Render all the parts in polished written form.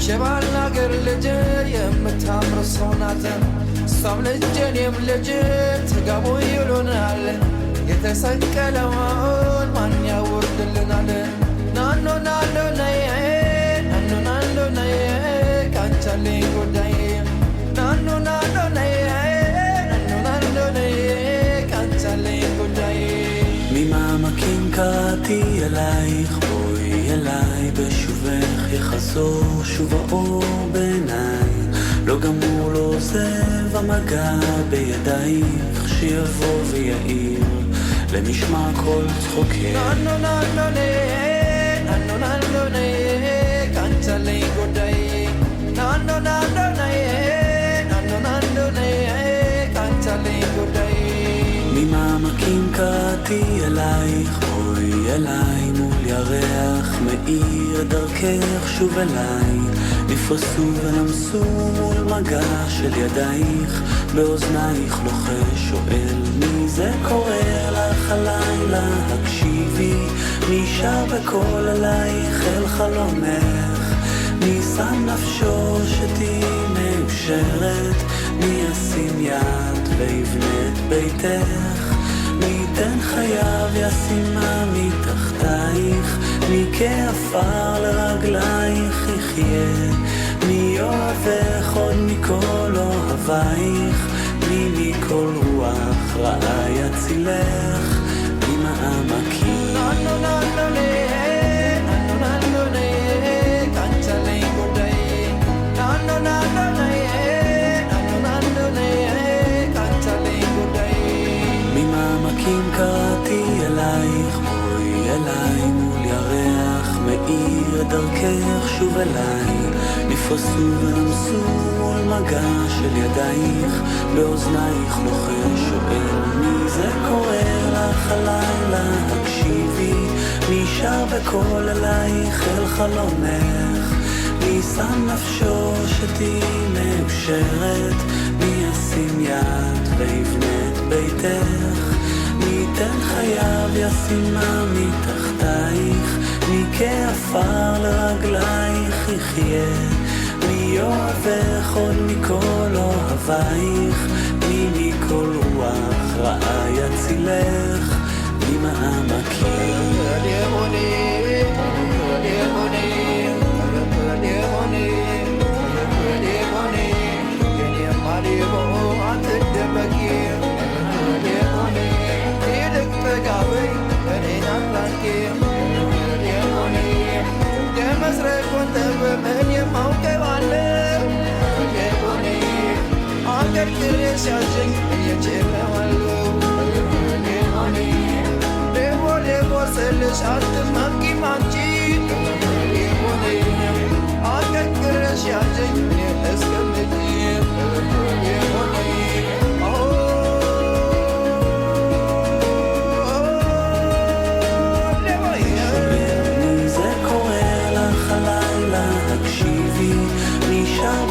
شبعنا غير لجي يمتامر الصوناتن صام لجين يملجي تقابو يلونال يتسكلون من يورد لنا نانو نانو نايه نانو نانو نايه كانتالي غداي نانو نانو نايه نانو نانو نايه كانتالي غداي ממעמקים קראתי אלייך בואי אליי בשובך יחזור שוב האור בעיניי לא גמור לא עוזב המגע בידייך שיבוא ויעיר למשמע כל צחוקך ננו ננו ניה ננו ננו ניה קנצלי גודאי ננו ננו ניה ננו ננו ניה קנצלי גודאי ממעמקים קראתי אלייך בואי אליי מול ירח מאיר דרכך שוב אליי נפרסו ונמסו מול מגע של ידייך באוזנייך לוחש שואל מי זה קורא לך הלילה הקשיבי מי שר בקול אלייך אל חלומך מי שם נפשו שתהי מאושרת מי ישים יד ויבנה את ביתך מי ייתן חייו ישימה מתחתייך מי כעפר לרגלייך יחיה מי אוהבך עוד מכל אוהבייך מי מכל רוח רעה יצילך ממעמקים ננו ננו ניה ננו ננו ניה קנצלי גודאי ננו ננו ניה ננו ננו ניה קנצלי גודאי ממעמקים קראתי אלייך בואי אליי מול ירח מאיר דרכך שוב אליי נפרסו ונמסו מול מגע של ידייך באוזנייך לוחש שואל מי זה קורא לך הלילה הקשיבי מי שר בקול אלייך אל חלומך מי שם נפשו שתהי מאושרת מי ישים יד ויבנה את ביתך מי ייתן חייו ישימה מתחתייך מי כעפר לרגלייך יחיה מי אוהבך עוד מכל אוהבייך מי מכל רוח רעה יצילך ממעמקים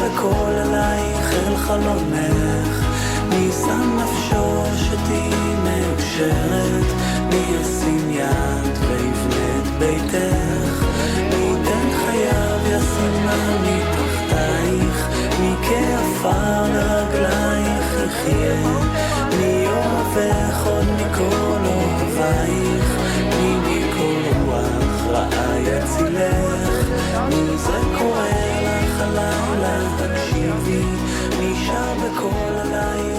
בקול אלייך אל חלומך מי שם נפשו שתהי מאושרת מי ישים יד ויבנה את ביתך מי ייתן חייו ישימה מתחתייך מי כעפר לרגלייך יחיה מי אוהבך עוד מכל אוהבייך מי מכל רוח רעה יצילך מי זה קורא לך הלילה הקשיבי מי שר בקול אלייך